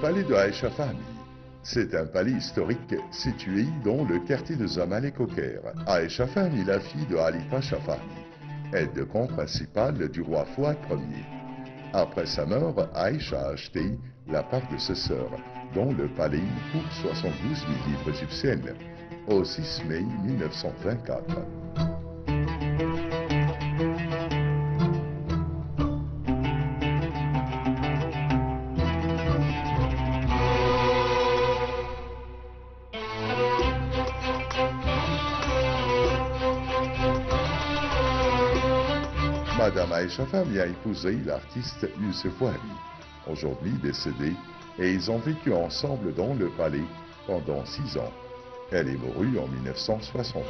palais de Aïcha Fahmi. C'est un palais historique situé dans le quartier de Zamalek au Caire. Aïcha Fahmi, la fille de Ali Pacha Fahmi, est le camp principal du roi Fouad Ier. Après sa mort, Aïcha a acheté la part de ses sœurs dans le palais pour 72 000 livres égyptiennes au 6 mai 1924. Madame Aïcha Fahmi a épousé l'artiste Youssef Wahbi, aujourd'hui décédé, et ils ont vécu ensemble dans le palais pendant 6 ans. Elle est mourue en 1962.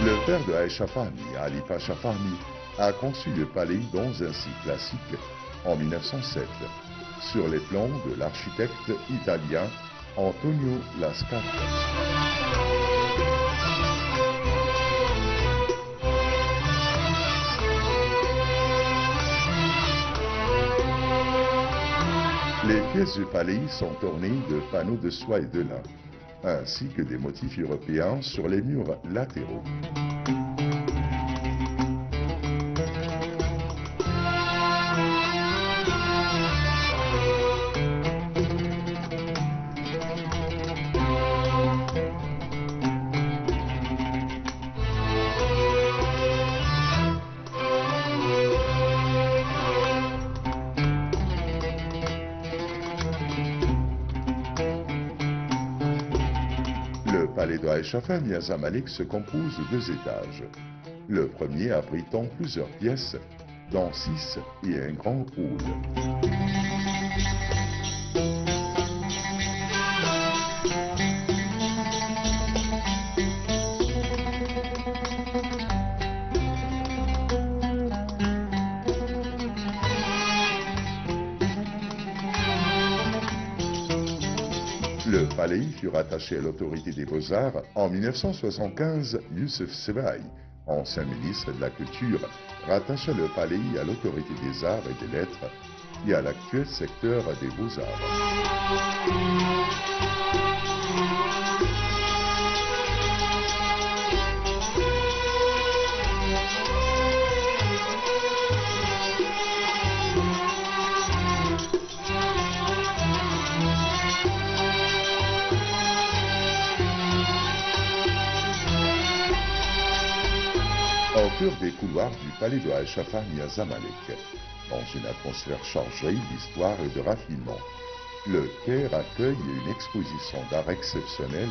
Le père de Aïcha Fahmi, Ali Pacha Fahmi, a conçu le palais dans un style classique en 1907, sur les plans de l'architecte italien Antonio Lascaffi. Les pièces du palais sont ornées de panneaux de soie et de lin, ainsi que des motifs européens sur les murs latéraux. Le palais de Aïcha Fahmi à Zamalek se compose de 2 étages. Le premier abritant plusieurs pièces, dont 6 et un grand hall. Le palais fut rattaché à l'autorité des Beaux-Arts en 1975. Youssef Sebaï, ancien ministre de la Culture, rattacha le palais à l'autorité des Arts et des Lettres et à l'actuel secteur des Beaux-Arts. Au cœur des couloirs du palais de Aïcha Fahmi à Zamalek, dans une atmosphère chargée d'histoire et de raffinement, le Caire accueille une exposition d'art exceptionnelle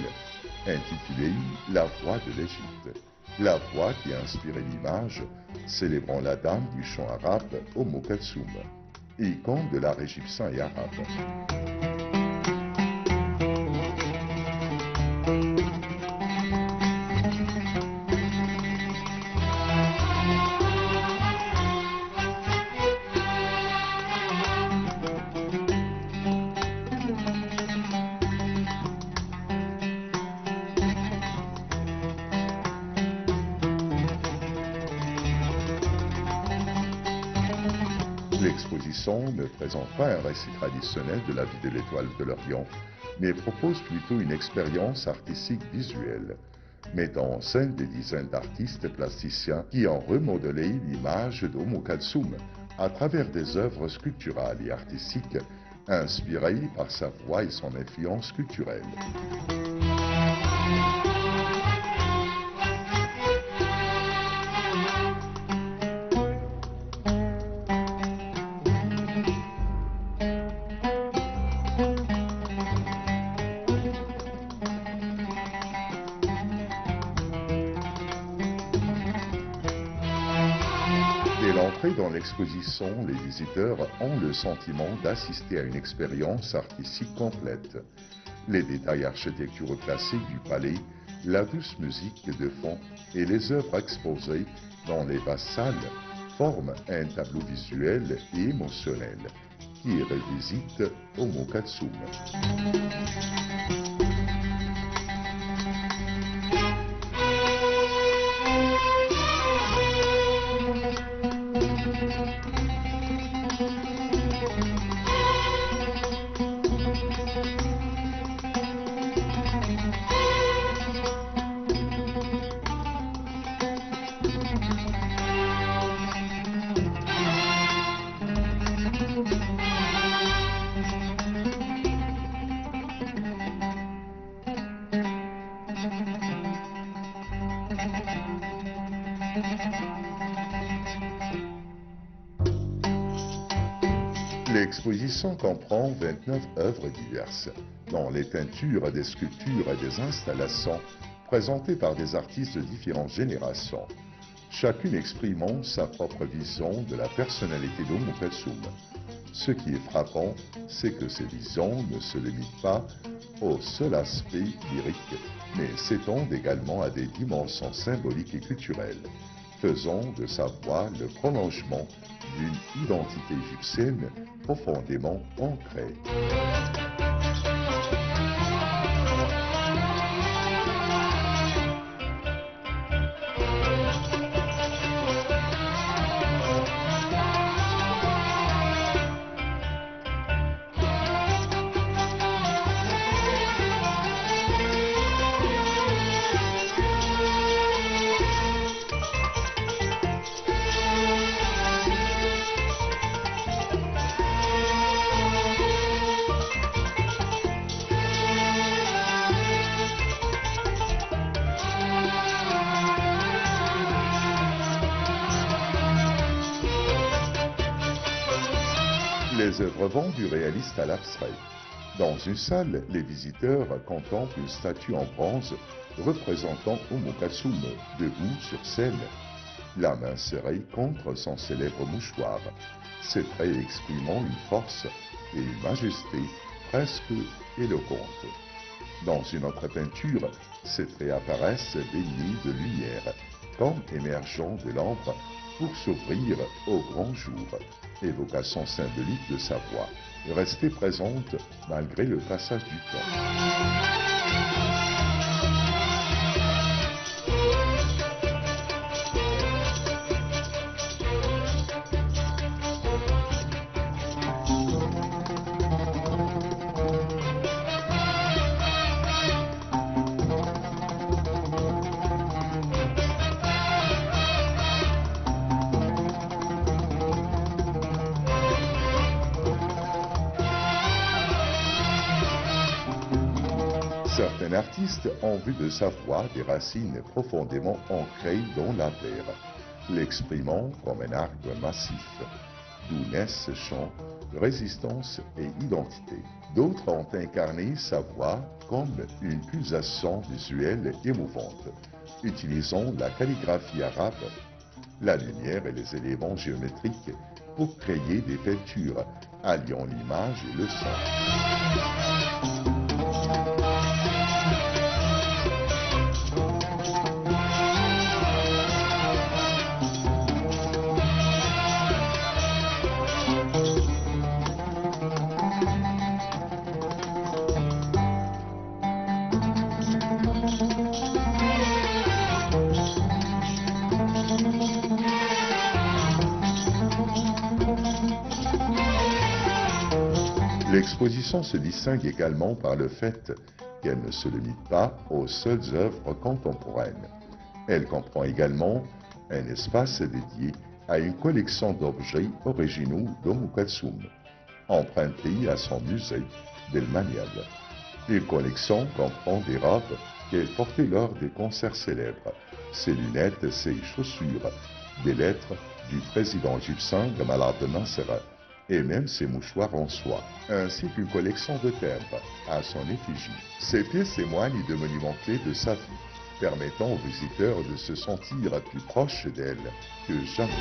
intitulée « La voix de l'Égypte ». La voix qui a inspiré l'image célébrant la dame du chant arabe Oum Kalsoum, icône de l'art égyptien et arabe. L'exposition ne présente pas un récit traditionnel de la vie de l'étoile de l'Orient, mais propose plutôt une expérience artistique visuelle, mettant en scène des dizaines d'artistes plasticiens qui ont remodelé l'image d'Oum Kalsoum à travers des œuvres sculpturales et artistiques inspirées par sa voix et son influence culturelle. Dès l'entrée dans l'exposition, les visiteurs ont le sentiment d'assister à une expérience artistique complète. Les détails architecturaux classiques du palais, la douce musique de fond et les œuvres exposées dans les vastes salles forment un tableau visuel et émotionnel qui revisite Oum Kalsoum. L'exposition comprend 29 œuvres diverses, dont les peintures, des sculptures et des installations présentées par des artistes de différentes générations, chacune exprimant sa propre vision de la personnalité d'Oumou Kalsoum. Ce qui est frappant, c'est que ces visions ne se limitent pas au seul aspect lyrique, mais s'étendent également à des dimensions symboliques et culturelles, faisant de sa voix le prolongement d'une identité égyptienne profondément ancrée. Les œuvres vont du réaliste à l'abstrait. Dans une salle, les visiteurs contemplent une statue en bronze représentant Oumou Kalsoum debout sur scène, la main serrée contre son célèbre mouchoir, ses traits exprimant une force et une majesté presque éloquentes. Dans une autre peinture, ces traits apparaissent baignés de lumière, comme émergeant de l'ombre pour s'ouvrir au grand jour, évocation symbolique de sa voix, restée présente malgré le passage du temps. Certains artistes ont vu de sa voix des racines profondément ancrées dans la terre, l'exprimant comme un arbre massif, d'où naissent chants, résistance et identité. D'autres ont incarné sa voix comme une pulsation visuelle émouvante, utilisant la calligraphie arabe, la lumière et les éléments géométriques pour créer des peintures alliant l'image et le son. L'exposition se distingue également par le fait qu'elle ne se limite pas aux seules œuvres contemporaines. Elle comprend également un espace dédié à une collection d'objets originaux d'Oumou Kalsoum, empruntés à son musée d'El Maniab. Une collection comprend des robes qu'elle portait lors des concerts célèbres, ses lunettes, ses chaussures, des lettres du président égyptien Gamal Abdel Nasser, et même ses mouchoirs en soie, ainsi qu'une collection de timbres à son effigie. Ces pièces témoignent de monuments clés de sa vie, permettant aux visiteurs de se sentir plus proches d'elle que jamais.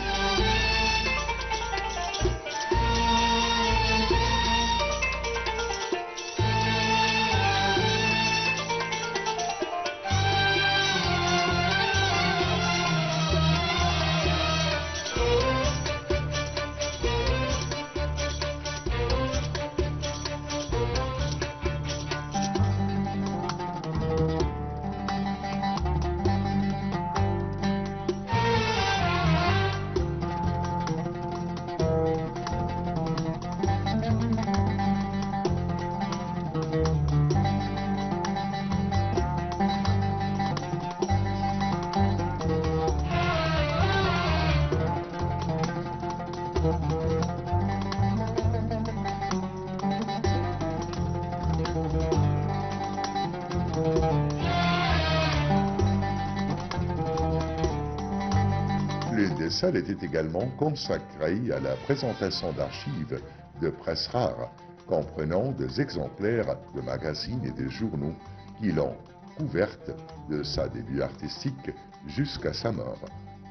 salle était également consacrée à la présentation d'archives de presse rares, comprenant des exemplaires de magazines et de journaux qui l'ont couverte de sa début artistique jusqu'à sa mort,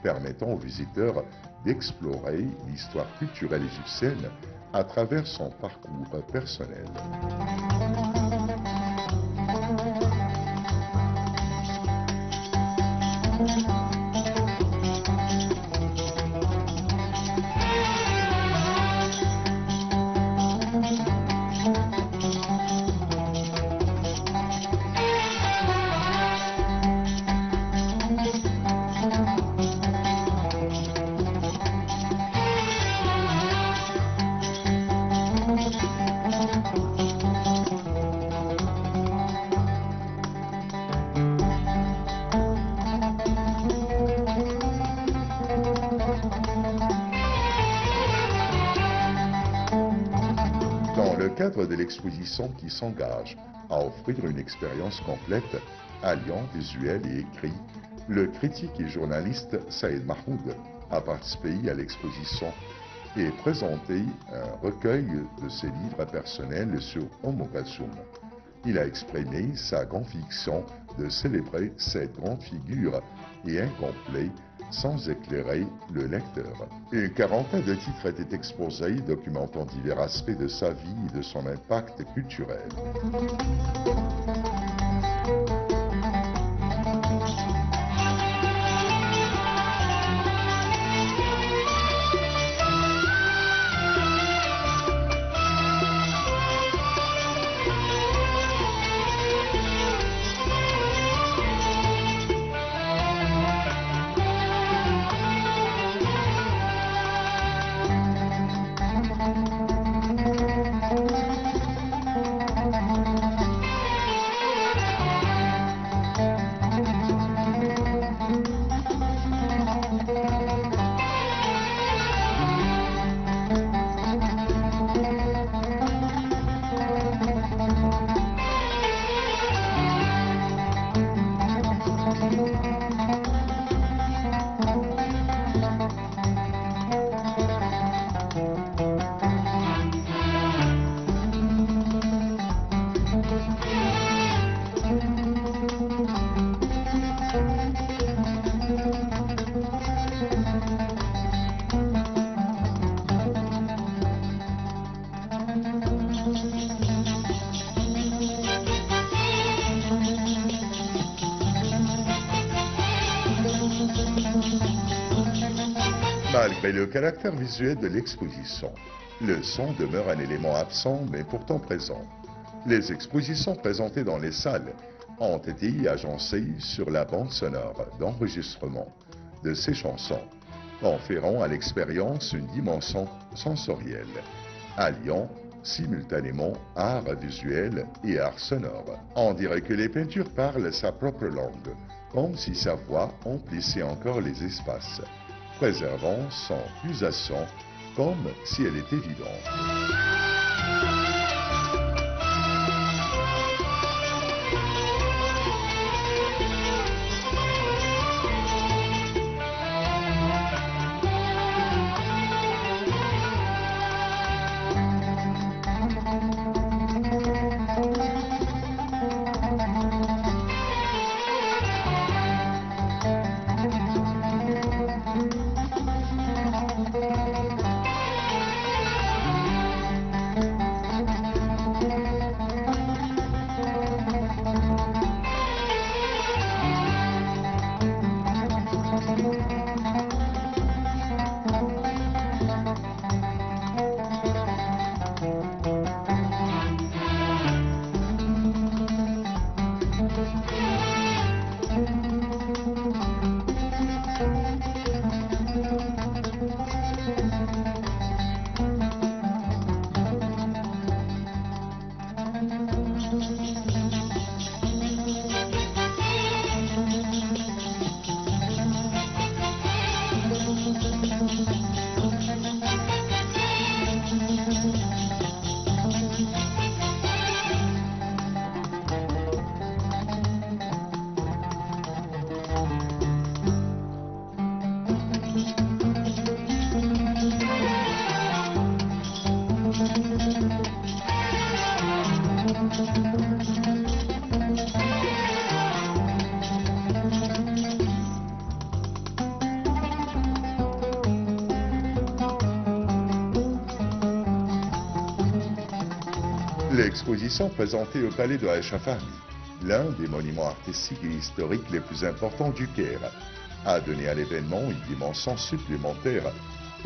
permettant aux visiteurs d'explorer l'histoire culturelle égyptienne à travers son parcours personnel. Dans le cadre de l'exposition qui s'engage à offrir une expérience complète, alliant visuel et écrit, le critique et journaliste Saïd Mahmoud a participé à l'exposition et présenté un recueil de ses livres personnels sur Kulthum. Il a exprimé sa conviction de célébrer cette grande figure et incomplet sans éclairer le lecteur. Une quarantaine de titres étaient exposés, documentant divers aspects de sa vie et de son impact culturel. Malgré le caractère visuel de l'exposition, le son demeure un élément absent mais pourtant présent. Les expositions présentées dans les salles ont été agencées sur la bande sonore d'enregistrement de ces chansons, conférant à l'expérience une dimension sensorielle, alliant simultanément art visuel et art sonore. On dirait que les peintures parlent sa propre langue, comme si sa voix emplissait encore les espaces, préservant son pulsation comme si elle était vivante. L'exposition présentée au palais de Aïcha Fahmy, l'un des monuments artistiques et historiques les plus importants du Caire, a donné à l'événement une dimension supplémentaire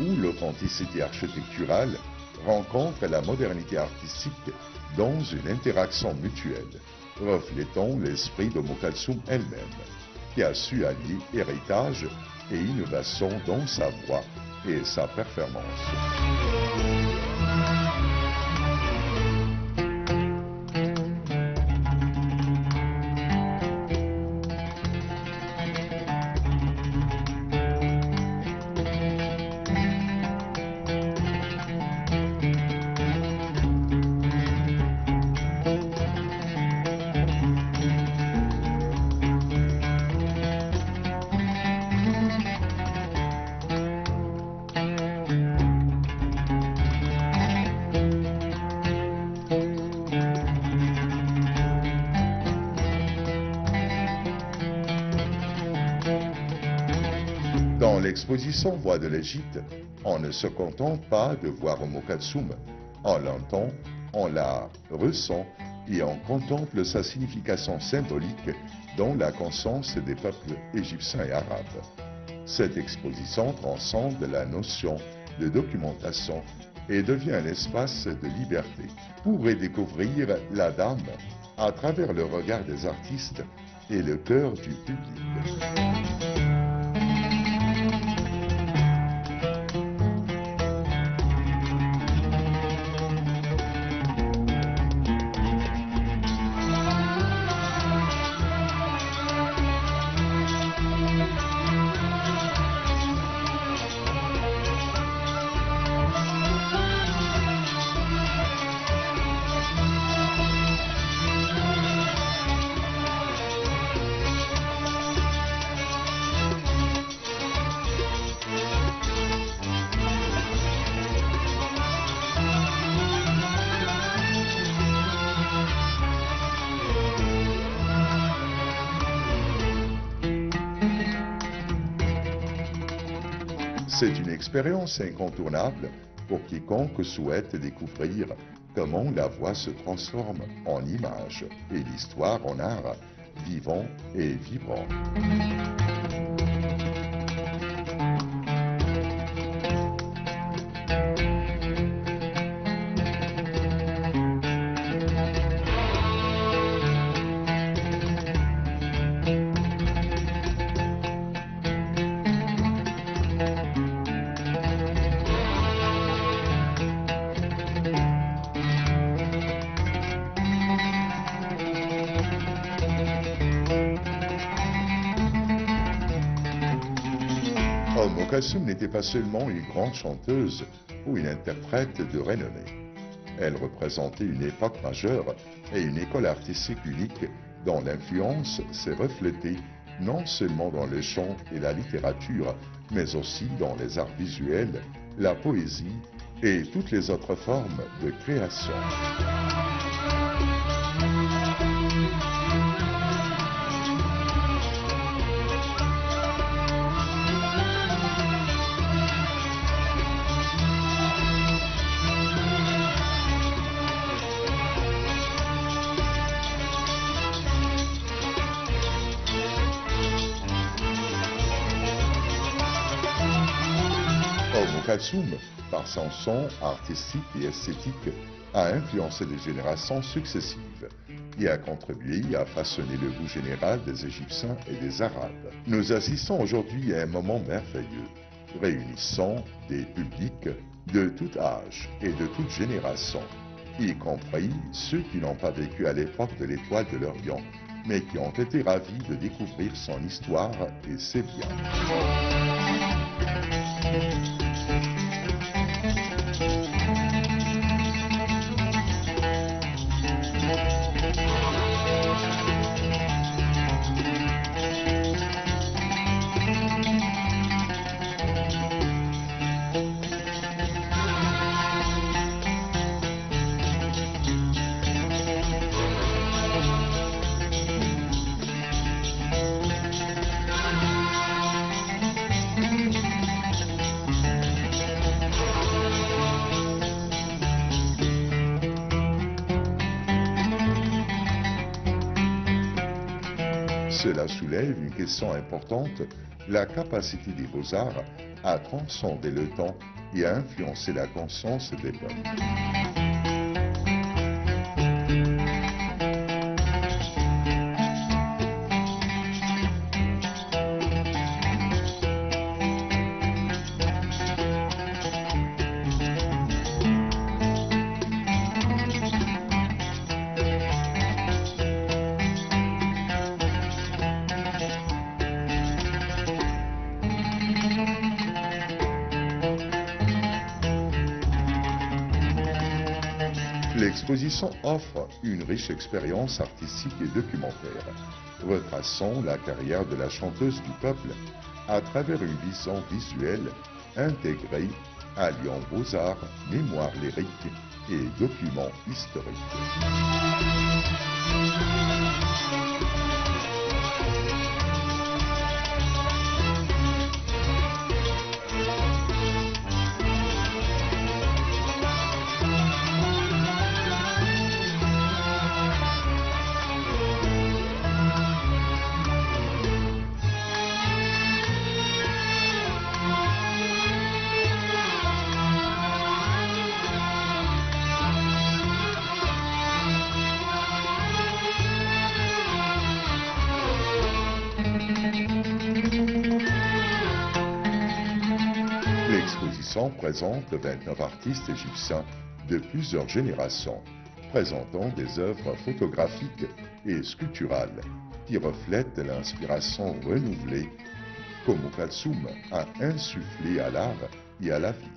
où l'authenticité architecturale rencontre la modernité artistique dans une interaction mutuelle, reflétant l'esprit de Kalsoum elle-même, qui a su allier héritage et innovation dans sa voix et sa performance. Dans l'exposition Voix de l'Égypte, on ne se contente pas de voir Kalsoum, on l'entend, on la ressent et on contemple sa signification symbolique dans la conscience des peuples égyptiens et arabes. Cette exposition transcende la notion de documentation et devient un espace de liberté pour redécouvrir la dame à travers le regard des artistes et le cœur du public. C'est une expérience incontournable pour quiconque souhaite découvrir comment la voix se transforme en image et l'histoire en art vivant et vibrant. Kalsoum n'était pas seulement une grande chanteuse ou une interprète de renommée. Elle représentait une époque majeure et une école artistique unique dont l'influence s'est reflétée non seulement dans le chant et la littérature, mais aussi dans les arts visuels, la poésie et toutes les autres formes de création. Kalsoum, par son son artistique et esthétique, a influencé des générations successives et a contribué à façonner le goût général des Égyptiens et des Arabes. Nous assistons aujourd'hui à un moment merveilleux, réunissant des publics de tout âge et de toute génération, y compris ceux qui n'ont pas vécu à l'époque de l'étoile de l'Orient, mais qui ont été ravis de découvrir son histoire et ses biens. Cela soulève une question importante, la capacité des beaux-arts à transcender le temps et à influencer la conscience des peuples. L'exposition offre une riche expérience artistique et documentaire, retraçant la carrière de la chanteuse du peuple à travers une vision visuelle intégrée, alliant beaux-arts, mémoire lyrique et documents historiques. L'exposition présente 29 artistes égyptiens de plusieurs générations, présentant des œuvres photographiques et sculpturales qui reflètent l'inspiration renouvelée qu'Oumou Kalsoum a insufflée à l'art et à la vie.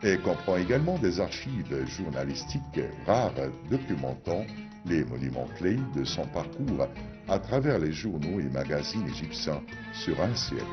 Et comprend également des archives journalistiques rares documentant les monuments clés de son parcours à travers les journaux et magazines égyptiens sur un siècle.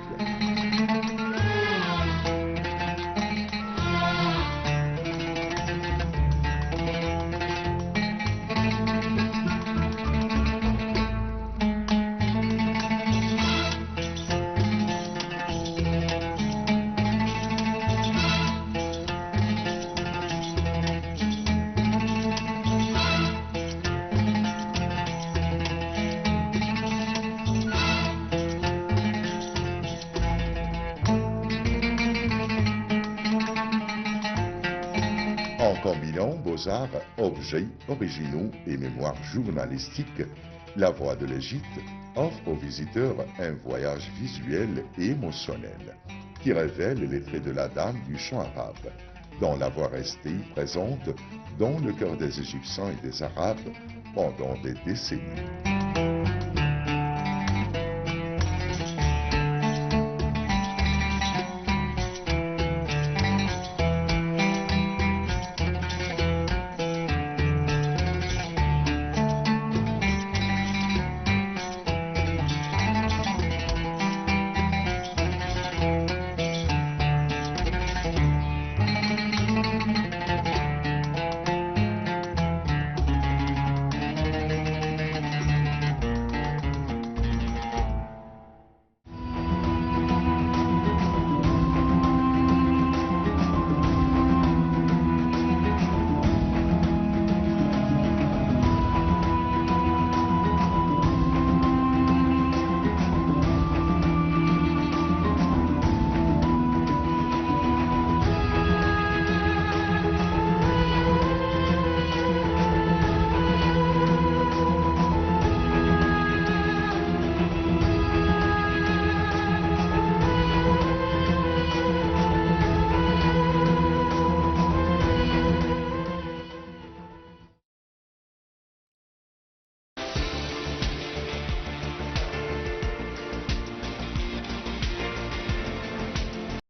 En combinant beaux-arts, objets originaux et mémoire journalistique, La Voix de l'Égypte offre aux visiteurs un voyage visuel et émotionnel qui révèle les traits de la dame du chant arabe, dont la voix restée présente dans le cœur des Égyptiens et des Arabes pendant des décennies.